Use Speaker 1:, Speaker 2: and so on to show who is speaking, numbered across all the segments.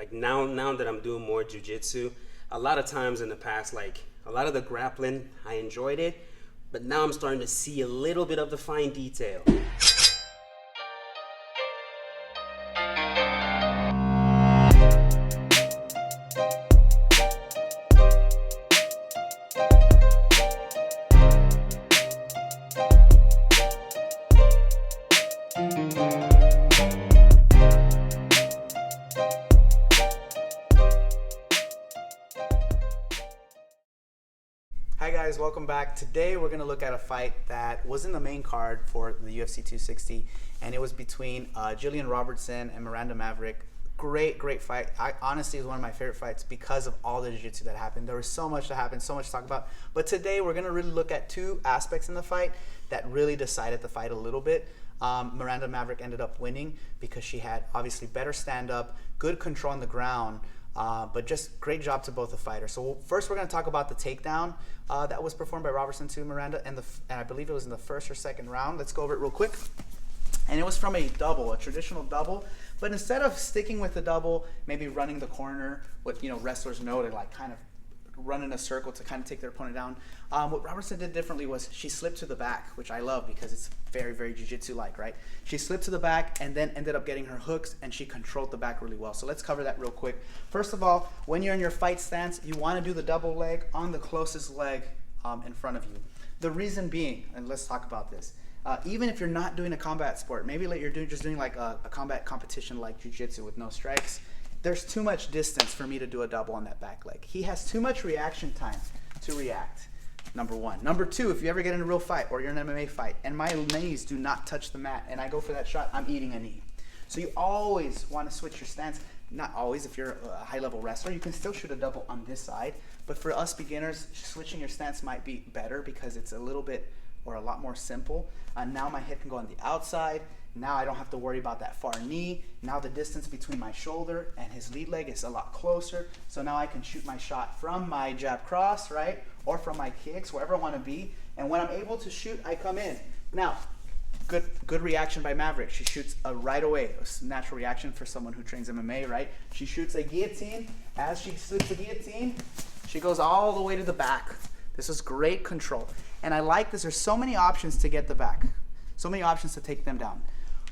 Speaker 1: Like now that I'm doing more jujitsu, a lot of times in the past, like a lot of the grappling, I enjoyed it, but now I'm starting to see a little bit of the fine detail.
Speaker 2: Hi guys, welcome back. Today we're going to look at a fight that was in the main card for the UFC 260, and it was between Gillian Robertson and Miranda Maverick. Great fight. Honestly, it was one of my favorite fights because of all the jiu-jitsu that happened. There was so much to happen, so much to talk about. But today we're going to really look at two aspects in the fight that really decided the fight a little bit. Miranda Maverick ended up winning because she had obviously better stand-up, good control on the ground, but just great job to both the fighters. So first we're going to talk about the takedown that was performed by Robertson to Miranda, and I believe it was in the first or second round. Let's go over it real quick. And it was from a double, a traditional double, but instead of sticking with the double, maybe running the corner, what wrestlers know to like kind of run in a circle to kind of take their opponent down. What Robertson did differently was she slipped to the back, which I love because it's very jiu-jitsu-like, right? She slipped to the back and then ended up getting her hooks, and she controlled the back really well. So let's cover that real quick. First of all, when you're in your fight stance, you want to do the double leg on the closest leg in front of you. The reason being, and let's talk about this, even if you're not doing a combat sport, maybe like you're just doing like a combat competition like jiu-jitsu with no strikes, there's too much distance for me to do a double on that back leg. He has too much reaction time to react, number one. Number two, if you ever get in a real fight or you're in an MMA fight and my knees do not touch the mat and I go for that shot, I'm eating a knee. So you always want to switch your stance. Not always. If you're a high-level wrestler, you can still shoot a double on this side. But for us beginners, switching your stance might be better because it's a little bit or a lot more simple. Now my head can go on the outside. Now I don't have to worry about that far knee. Now the distance between my shoulder and his lead leg is a lot closer. So now I can shoot my shot from my jab cross, right? Or from my kicks, wherever I want to be. And when I'm able to shoot, I come in. Now, good reaction by Maverick. She shoots right away. A natural reaction for someone who trains MMA, right? She shoots a guillotine. As she shoots the guillotine, she goes all the way to the back. This is great control. And I like this. There's so many options to get the back. So many options to take them down.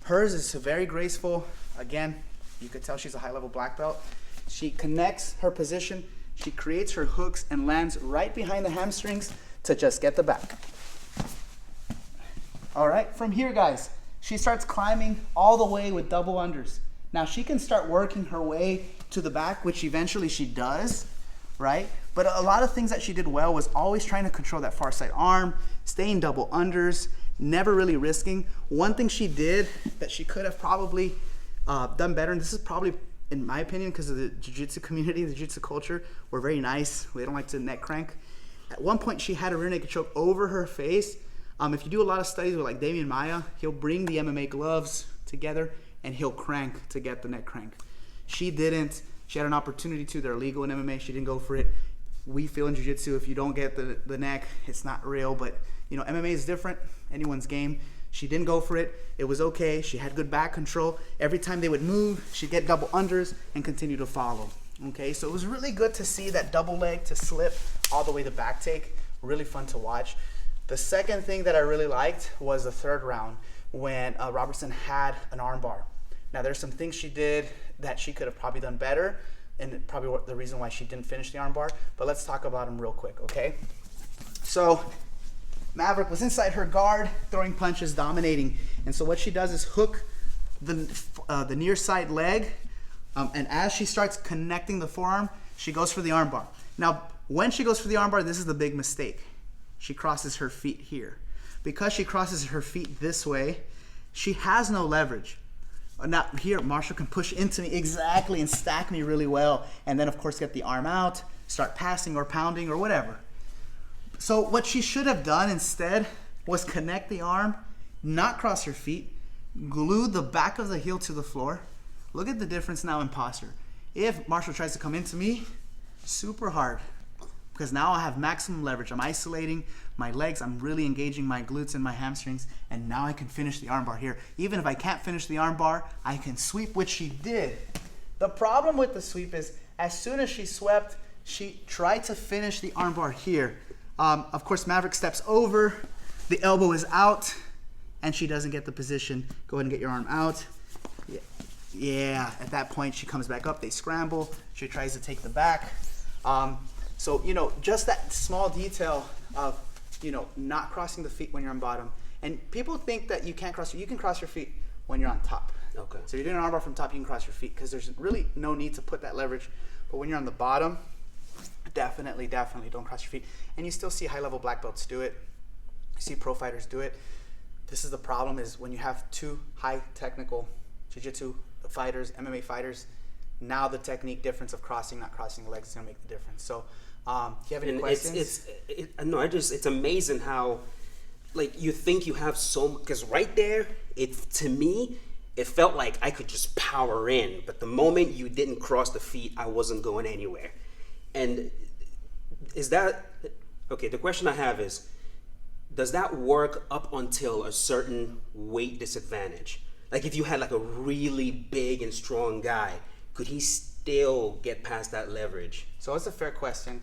Speaker 2: Hers is very graceful. Again, you could tell she's a high-level black belt. She connects her position. She creates her hooks and lands right behind the hamstrings to just get the back. All right, from here, guys, she starts climbing all the way with double unders. Now, she can start working her way to the back, which eventually she does, right? But a lot of things that she did well was always trying to control that far side arm, staying double unders, never really risking. One thing she did that she could have probably done better, and this is probably, in my opinion, because of the jiu-jitsu community, the jiu-jitsu culture, we're very nice. We don't like to neck crank. At one point, she had a rear naked choke over her face. If you do a lot of studies with like Damian Maia, he'll bring the MMA gloves together and he'll crank to get the neck crank. She didn't. She had an opportunity to. They're illegal in MMA. She didn't go for it. We feel in jiu-jitsu, if you don't get the neck, it's not real. But MMA is different. Anyone's game. She didn't go for it. It was okay. She had good back control. Every time they would move, she'd get double unders and continue to follow. Okay, so it was really good to see that double leg to slip all the way to back take. Really fun to watch. The second thing that I really liked was the third round when Robertson had an armbar. Now there's some things she did that she could have probably done better, and probably the reason why she didn't finish the armbar, but let's talk about them real quick, okay? So Maverick was inside her guard, throwing punches, dominating. And so what she does is hook the near side leg, and as she starts connecting the forearm, she goes for the armbar. Now, when she goes for the armbar, this is the big mistake. She crosses her feet here. Because she crosses her feet this way, she has no leverage. Now here, Marshall can push into me exactly and stack me really well, and then of course get the arm out, start passing or pounding or whatever. So what she should have done instead was connect the arm, not cross her feet, glue the back of the heel to the floor. Look at the difference now in posture. If Marshall tries to come into me, super hard, because now I have maximum leverage. I'm isolating my legs, I'm really engaging my glutes and my hamstrings, and now I can finish the armbar here. Even if I can't finish the armbar, I can sweep, which she did. The problem with the sweep is as soon as she swept, she tried to finish the armbar here. Of course, Maverick steps over, the elbow is out, and she doesn't get the position. Go ahead and get your arm out. Yeah, at that point, she comes back up, they scramble, she tries to take the back. So, you know, just that small detail of, you know, not crossing the feet when you're on bottom. And people think that you can't cross, you can cross your feet when you're on top.
Speaker 1: Okay.
Speaker 2: So you're doing an armbar from top, you can cross your feet because there's really no need to put that leverage. But when you're on the bottom, definitely don't cross your feet. And you still see high-level black belts do it. You see pro fighters do it. This is the problem, is when you have two high technical jiu-jitsu fighters, MMA fighters, now the technique difference of crossing, not crossing the legs is gonna make the difference. So, do you have any questions?
Speaker 1: It's amazing how, like, you think you have so much, because right there, to me, it felt like I could just power in, but the moment you didn't cross the feet, I wasn't going anywhere. And is that, okay, the question I have is, does that work up until a certain weight disadvantage? Like if you had like a really big and strong guy, could he still get past that leverage?
Speaker 2: So it's a fair question.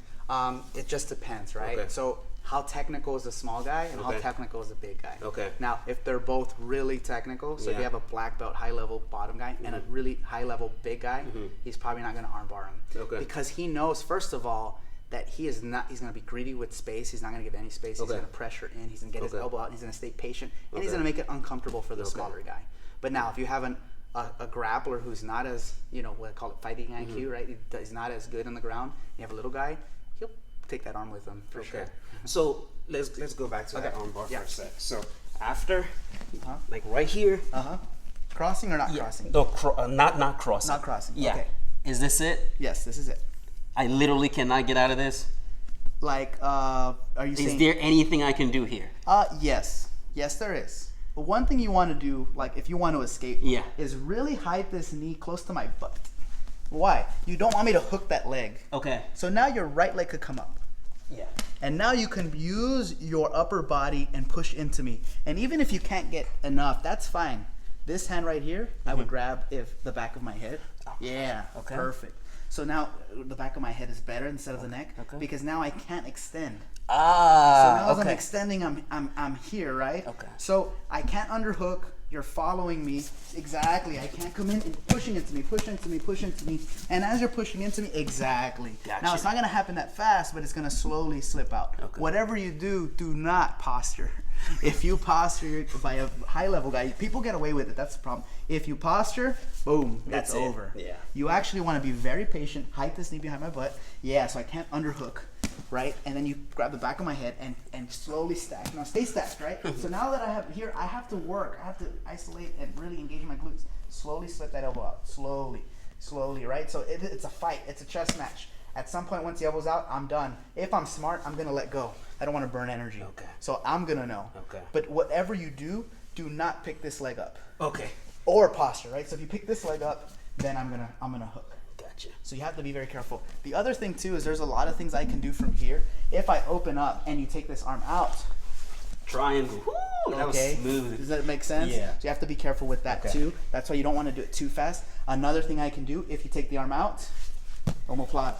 Speaker 2: It just depends, right?
Speaker 1: Okay.
Speaker 2: So how technical is a small guy and how
Speaker 1: Okay.
Speaker 2: technical is a big guy?
Speaker 1: Okay.
Speaker 2: Now, if they're both really technical, so if
Speaker 1: Yeah.
Speaker 2: you have a black belt high level bottom guy and a really high level big guy, he's probably not going to armbar him.
Speaker 1: Okay.
Speaker 2: Because he knows, first of all, that he's going to be greedy with space. He's not going to give any space. He's
Speaker 1: Okay.
Speaker 2: going to pressure in. He's going to get his
Speaker 1: Okay.
Speaker 2: elbow out. He's going to stay patient. And he's
Speaker 1: Okay.
Speaker 2: going to make it uncomfortable for the
Speaker 1: Okay.
Speaker 2: smaller guy. But now, if you have a grappler who's not as, you know, what I call it fighting IQ, right? He's not as good on the ground. You have a little guy, he'll take that arm with him for
Speaker 1: Okay.
Speaker 2: sure.
Speaker 1: So let's go back to that
Speaker 2: Okay.
Speaker 1: armbar
Speaker 2: Yeah.
Speaker 1: for a sec. So after,
Speaker 2: Uh-huh.
Speaker 1: like right here,
Speaker 2: Crossing or not crossing?
Speaker 1: no, not crossing.
Speaker 2: Not crossing.
Speaker 1: Yeah.
Speaker 2: Okay.
Speaker 1: Is this it?
Speaker 2: Yes, this is it.
Speaker 1: I literally cannot get out of this.
Speaker 2: Like, are you
Speaker 1: Is
Speaker 2: saying?
Speaker 1: there anything I can do here?
Speaker 2: Yes. Yes, there is. But one thing you want to do, like if you want to escape,
Speaker 1: Yeah.
Speaker 2: is really hide this knee close to my butt. Why? You don't want me to hook that leg.
Speaker 1: Okay.
Speaker 2: So now your right leg could come up.
Speaker 1: Yeah.
Speaker 2: And now you can use your upper body and push into me. And even if you can't get enough, that's fine. This hand right here, I would grab if the back of my head. Yeah,
Speaker 1: Okay.
Speaker 2: perfect. So now the back of my head is better instead of the neck
Speaker 1: Okay.
Speaker 2: because now I can't extend. So
Speaker 1: Ah.
Speaker 2: now as I'm extending, I'm here, right?
Speaker 1: Okay.
Speaker 2: So I can't underhook. You're following me exactly. I can't come in and pushing into me, push into me, push into me. And as you're pushing into me, exactly.
Speaker 1: Gotcha.
Speaker 2: Now it's not gonna happen that fast, but it's gonna slowly slip out.
Speaker 1: Okay.
Speaker 2: Whatever you do, do not posture. If you posture by a high level guy, people get away with it. That's the problem. If you posture, boom,
Speaker 1: That's
Speaker 2: it's
Speaker 1: it.
Speaker 2: over.
Speaker 1: Yeah.
Speaker 2: You actually want to be very patient. Hide this knee behind my butt. Yeah, so I can't underhook, right? And then you grab the back of my head and slowly stack. Now stay stacked, right? So now that I have here, I have to work. I have to isolate and really engage my glutes. Slowly slip that elbow out. Slowly, right? So it's a fight. It's a chess match. At some point, once the elbow's out, I'm done. If I'm smart, I'm gonna let go. I don't want to burn energy.
Speaker 1: Okay.
Speaker 2: So I'm gonna know.
Speaker 1: Okay.
Speaker 2: But whatever you do, do not pick this leg up
Speaker 1: Okay.
Speaker 2: or posture, right? So if you pick this leg up, then I'm gonna hook.
Speaker 1: Gotcha.
Speaker 2: So you have to be very careful. The other thing too is there's a lot of things I can do from here. If I open up and you take this arm out,
Speaker 1: Triangle. Woo, that was smooth.
Speaker 2: Does that make sense?
Speaker 1: Yeah.
Speaker 2: So you have to be careful with that
Speaker 1: Okay.
Speaker 2: too. That's why you don't want to do it too fast. Another thing I can do, if you take the arm out, omoplata.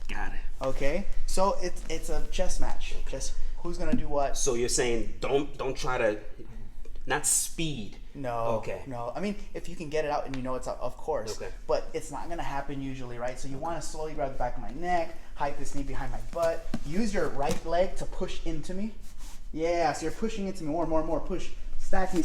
Speaker 1: Got it.
Speaker 2: Okay? So it's a chess match. Just who's gonna do what?
Speaker 1: So you're saying don't try to, not speed.
Speaker 2: No.
Speaker 1: Okay.
Speaker 2: No. I mean, if you can get it out and you know it's out, of course.
Speaker 1: Okay.
Speaker 2: But it's not gonna happen usually, right? So you want to slowly grab the back of my neck, hike this knee behind my butt. Use your right leg to push into me. Yeah. So you're pushing into me more. Push. Stack me.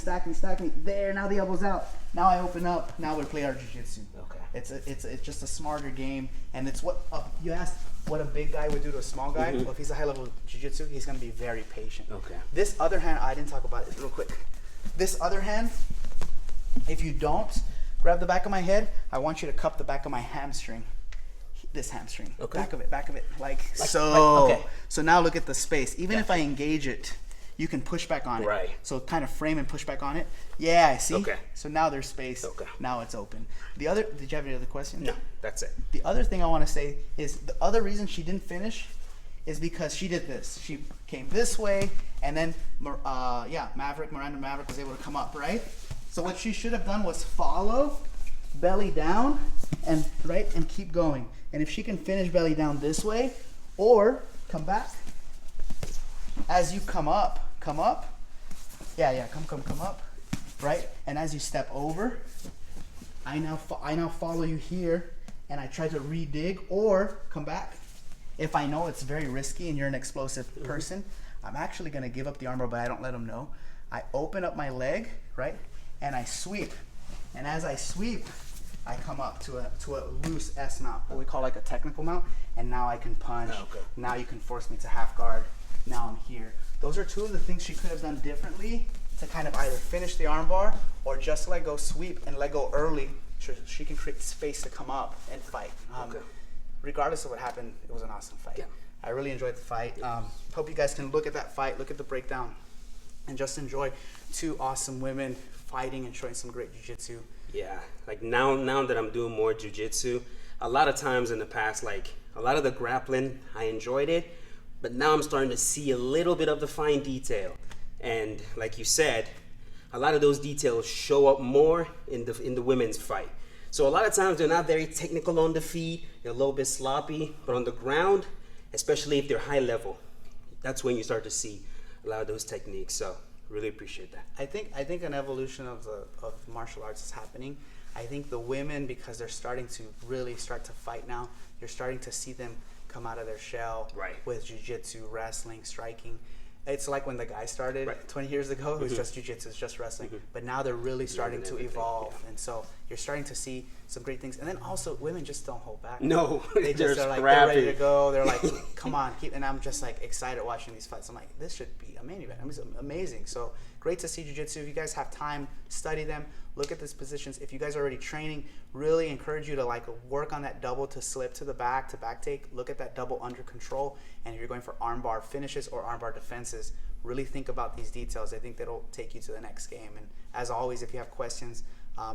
Speaker 2: There. Now the elbow's out. Now I open up. Now we play our jiu-jitsu.
Speaker 1: Okay.
Speaker 2: It's just a smarter game, and it's what you asked what a big guy would do to a small guy. Well, if he's a high level jiu-jitsu, he's gonna be very patient.
Speaker 1: Okay.
Speaker 2: This other hand, I didn't talk about it real quick. This other hand, if you don't grab the back of my head, I want you to cup the back of my hamstring. This hamstring.
Speaker 1: Okay.
Speaker 2: Back of it, like so.
Speaker 1: okay.
Speaker 2: So now look at the space. Even if I engage it, you can push back on it.
Speaker 1: Right.
Speaker 2: So kind of frame and push back on it. Yeah, see?
Speaker 1: Okay.
Speaker 2: So now there's space.
Speaker 1: Okay.
Speaker 2: Now it's open. Did you have any other questions?
Speaker 1: No, that's it.
Speaker 2: The other thing I want to say is the other reason she didn't finish is because she did this. She came this way, and then Miranda Maverick was able to come up, right? So what she should have done was follow, belly down, and and keep going. And if she can finish belly down this way, or come back, as you come up, come up, come up, right? And as you step over, I now follow you here, and I try to re-dig or come back. If I know it's very risky and you're an explosive person, I'm actually gonna give up the armbar, but I don't let them know. I open up my leg, right? And I sweep. And as I sweep, I come up to a loose S mount, what we call like a technical mount, and now I can punch.
Speaker 1: Oh, okay.
Speaker 2: Now you can force me to half guard. Now I'm here. Those are two of the things she could have done differently to kind of either finish the armbar or just let go sweep and let go early so she can create space to come up and fight.
Speaker 1: Okay.
Speaker 2: Regardless of what happened, it was an awesome fight.
Speaker 1: Yeah.
Speaker 2: I really enjoyed the fight. Hope you guys can look at that fight, look at the breakdown, and just enjoy two awesome women fighting and showing some great jiu-jitsu.
Speaker 1: Yeah, like now that I'm doing more jiu-jitsu, a lot of times in the past, like a lot of the grappling, I enjoyed it, but now I'm starting to see a little bit of the fine detail. And like you said, a lot of those details show up more in the women's fight. So a lot of times they're not very technical on the feet, they're a little bit sloppy, but on the ground, especially if they're high level, that's when you start to see a lot of those techniques. So really appreciate that.
Speaker 2: I think an evolution of martial arts is happening. I think the women, because they're starting to really start to fight now, you're starting to see them come out of their shell with jiu-jitsu, wrestling, striking. It's like when the guys started 20 years ago, it was just jiu-jitsu, it's just wrestling. But now they're really starting to evolve. And so you're starting to see some great things. And then also, women just don't hold back.
Speaker 1: No,
Speaker 2: they just are like, they're ready to go. They're like, come on, and I'm just like excited watching these fights. I'm like, this should be a main event. I mean, it's amazing. So great to see jiu-jitsu. If you guys have time, study them, look at these positions. If you guys are already training, really encourage you to like work on that double to slip to the back, to back take. Look at that double under control. And if you're going for armbar finishes or armbar defenses, really think about these details. I think that'll take you to the next game. And as always, if you have questions,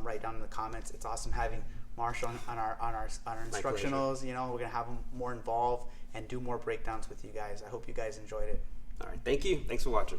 Speaker 2: write down in the comments. It's awesome having Marshall on our instructionals. You know, we're gonna have them more involved and do more breakdowns with you guys. I hope you guys enjoyed it.
Speaker 1: All right, thank you. Thanks for watching.